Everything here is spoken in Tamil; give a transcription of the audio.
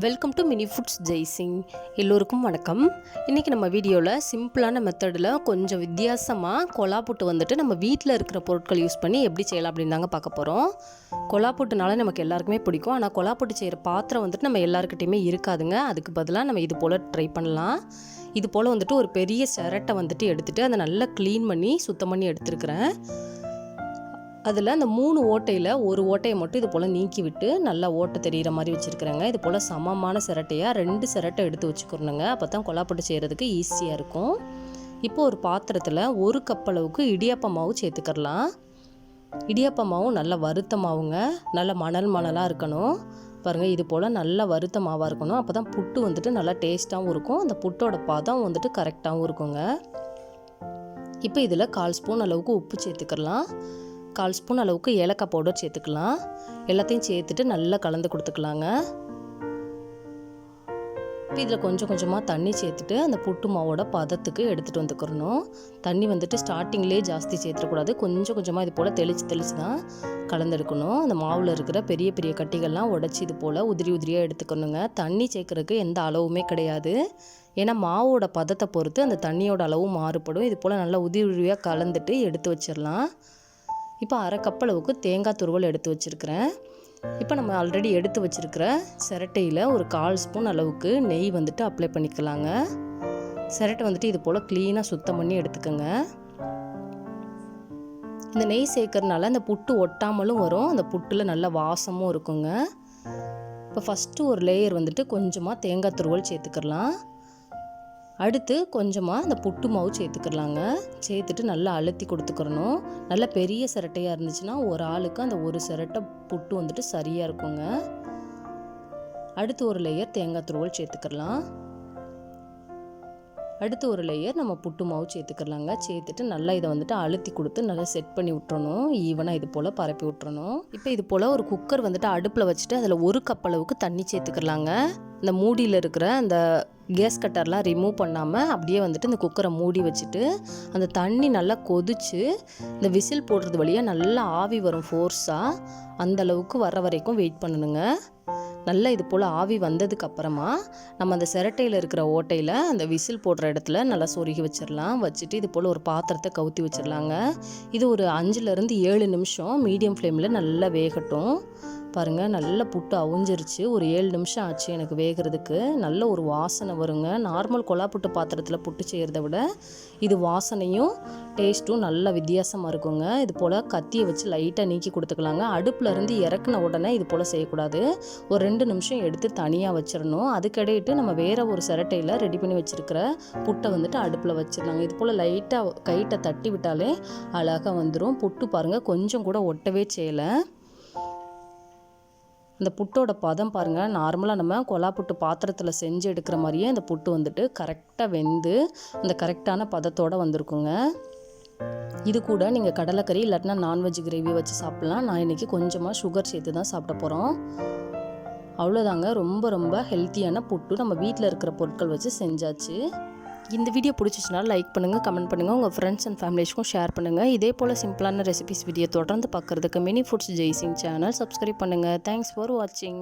Welcome to mini foods Jaisingh. எல்லோருக்கும் வணக்கம். இன்றைக்கி நம்ம வீடியோவில் சிம்பிளான மெத்தடில் கொஞ்சம் வித்தியாசமாக கொலா புட்டு வந்துட்டு நம்ம வீட்டில் இருக்கிற பொருட்கள் யூஸ் பண்ணி எப்படி செய்யலாம் அப்படின்னு தாங்க பார்க்க போகிறோம். கொலா புட்டுனால நமக்கு எல்லாருக்குமே பிடிக்கும். ஆனால் கொலா புட்டு செய்கிற பாத்திரம் வந்துட்டு நம்ம எல்லாருக்கிட்டையுமே இருக்காதுங்க. அதுக்கு பதிலாக நம்ம இது போல் ட்ரை பண்ணலாம். இது போல் வந்துட்டு ஒரு பெரிய சிரட்டை வந்துட்டு எடுத்துகிட்டு அதை நல்லா க்ளீன் பண்ணி சுத்தம் பண்ணி எடுத்துருக்கிறேன். அதில் அந்த 3 ஓட்டையில் ஒரு ஓட்டையை மட்டும் இது போல் நீக்கி விட்டு நல்லா ஓட்டை தெரிகிற மாதிரி வச்சுருக்குறேங்க. இது போல் சமமான சிரட்டையாக 2 சிரட்டை எடுத்து வச்சுக்கிறணுங்க. அப்போ தான் கொலாப்புட்டு செய்கிறதுக்கு ஈஸியாக இருக்கும். இப்போ ஒரு பாத்திரத்தில் 1 கப் அளவுக்கு இடியாப்ப மாவு சேர்த்துக்கிறலாம். இடியாப்ப மாவும் நல்லா வறுத்த மாவுங்க. நல்லா மணலாக இருக்கணும். பாருங்கள், இது போல் நல்லா வறுத்த மாவாக இருக்கணும். அப்போ தான் புட்டு வந்துட்டு நல்லா டேஸ்ட்டாகவும் இருக்கும். அந்த புட்டோட பதம் வந்துட்டு கரெக்டாகவும் இருக்குங்க. இப்போ இதில் 1/4 ஸ்பூன் அளவுக்கு உப்பு சேர்த்துக்கலாம். 1/4 ஸ்பூன் அளவுக்கு ஏலக்காய் பவுடர் சேர்த்துக்கலாம். எல்லாத்தையும் சேர்த்துட்டு நல்லா கலந்து கொடுத்துக்கலாங்க. இப்போ இதில் கொஞ்சம் கொஞ்சமாக தண்ணி சேர்த்துட்டு அந்த புட்டு மாவோட பதத்துக்கு எடுத்துகிட்டு வந்துக்கிறணும். தண்ணி வந்துட்டு ஸ்டார்டிங்லேயே ஜாஸ்தி சேர்த்துடக்கூடாது. கொஞ்சம் கொஞ்சமாக இது போல் தெளித்து தான் கலந்தெடுக்கணும். அந்த மாவில் இருக்கிற பெரிய பெரிய கட்டிகள்லாம் உடச்சி இது போல் உதிரியாக எடுத்துக்கணுங்க. தண்ணி சேர்க்குறதுக்கு எந்த அளவுமே கிடையாது. ஏன்னா மாவோட பதத்தை பொறுத்து அந்த தண்ணியோட அளவும் மாறுபடும். இது போல் நல்லா உதிரியாக கலந்துட்டு எடுத்து வச்சிடலாம். இப்போ 1/2 கப் அளவுக்கு தேங்காய் துருவல் எடுத்து வச்சுருக்கிறேன். இப்போ நம்ம ஆல்ரெடி எடுத்து வச்சுருக்கிற சிரட்டையில் ஒரு 1/4 ஸ்பூன் அளவுக்கு நெய் வந்துட்டு அப்ளை பண்ணிக்கலாங்க. சிரட்டை வந்துட்டு இது போல் க்ளீனாக சுத்தம் பண்ணி எடுத்துக்கோங்க. இந்த நெய் சேர்க்கறதுனால அந்த புட்டு ஒட்டாமலும் வரும். அந்த புட்டில் நல்ல வாசமும் இருக்குங்க. இப்போ ஃபஸ்ட்டு ஒரு லேயர் வந்துட்டு கொஞ்சமாக தேங்காய் துருவல் சேர்த்துக்கலாம். அடுத்து கொஞ்சமாக அந்த புட்டு மாவு சேர்த்துக்கலாங்க. சேர்த்துட்டு நல்லா அழுத்தி கொடுத்துக்கிறணும். நல்லா பெரிய சிரட்டையாக இருந்துச்சுன்னா ஒரு ஆளுக்கு அந்த ஒரு சிரட்டை புட்டு வந்துட்டு சரியாக இருக்குங்க. அடுத்து ஒரு லேயர் தேங்காய் துருவல் சேர்த்துக்கலாம். அடுத்து ஒரு லேயர் நம்ம புட்டு மாவு சேர்த்துக்கலாங்க. சேர்த்துட்டு நல்லா இதை வந்துட்டு அழுத்தி கொடுத்து நல்லா செட் பண்ணி விட்டுறணும். ஈவனாக இது போல் பரப்பி விட்டுறணும். இப்போ இது போல் ஒரு குக்கர் வந்துட்டு அடுப்பில் வச்சுட்டு அதில் 1 கப் அளவுக்கு தண்ணி சேர்த்துக்கலாங்க. இந்த மூடியில் இருக்கிற அந்த கேஸ் கட்டர்லாம் ரிமூவ் பண்ணாமல் அப்படியே வந்துட்டு இந்த குக்கரை மூடி வச்சுட்டு அந்த தண்ணி நல்லா கொதித்து இந்த விசில் போடுறது வழியாக நல்லா ஆவி வரும் ஃபோர்ஸாக. அந்தளவுக்கு வர வரைக்கும் வெயிட் பண்ணணுங்க. நல்லா இது போல் ஆவி வந்ததுக்கப்புறமா நம்ம அந்த சிரட்டையில் இருக்கிற ஓட்டையில் அந்த விசில் போடுற இடத்துல நல்லா சொருகி வச்சிடலாம். வச்சுட்டு இது போல் ஒரு பாத்திரத்தை கவுத்தி வச்சிடலாங்க. இது ஒரு 5லேருந்து 7 நிமிஷம் மீடியம் ஃப்ளேமில் நல்லா வேகட்டும். பாருங்கள், நல்ல புட்டு அவிஞ்சிருச்சு. ஒரு 7 நிமிஷம் ஆச்சு எனக்கு வேகிறதுக்கு. நல்ல ஒரு வாசனை வருங்க. நார்மல் கொலா புட்டு பாத்திரத்தில் புட்டு செய்கிறத விட இது வாசனையும் டேஸ்ட்டும் நல்ல வித்தியாசமாக இருக்குங்க. இது போல் கத்தியை வச்சு லைட்டாக நீக்கி கொடுத்துக்கலாங்க. அடுப்பில் இருந்து இறக்குன உடனே இது போல் செய்யக்கூடாது. ஒரு 2 நிமிஷம் எடுத்து தனியாக வச்சிடணும். அதுக்கிடையிட்டு நம்ம வேறு ஒரு சிரட்டையில் ரெடி பண்ணி வச்சுருக்கிற புட்டை வந்துட்டு அடுப்பில் வச்சிடலாங்க. இது போல் லைட்டாக கைட்டை தட்டி விட்டாலே அழகாக வந்துடும். புட்டு பாருங்கள், கொஞ்சம் கூட ஒட்டவே செய்யலை. இந்த புட்டோட பதம் பாருங்கள், நார்மலாக நம்ம கொலா புட்டு பாத்திரத்தில் செஞ்சு எடுக்கிற மாதிரியே இந்த புட்டு வந்துட்டு கரெக்டாக வெந்து அந்த கரெக்டான பதத்தோடு வந்திருக்குங்க. இது கூட நீங்கள் கடலைக்கறி இல்லாட்டினா நான்வெஜ் கிரேவி வச்சு சாப்பிட்லாம். நான் இன்றைக்கி கொஞ்சமாக சுகர் சேர்த்து தான் சாப்பிட போகிறோம். அவ்வளோதாங்க. ரொம்ப ரொம்ப ஹெல்த்தியான புட்டு நம்ம வீட்டில் இருக்கிற பொருட்கள் வச்சு செஞ்சாச்சு. இந்த வீடியோ பிடிச்சிச்சுனா லைக் பண்ணுங்கள், கமெண்ட் பண்ணுங்கள், உங்கள் ஃப்ரெண்ட்ஸ் அண்ட் ஃபேமிலிஸ்க்கும் ஷேர் பண்ணுங்கள். இதே போல் சிம்பிளான ரெசிபிஸ் வீடியோ தொடர்ந்து பார்க்குறதுக்கு mini foods Jaisingh channel subscribe பண்ணுங்கள். தேங்க்ஸ் ஃபார் வாட்சிங்.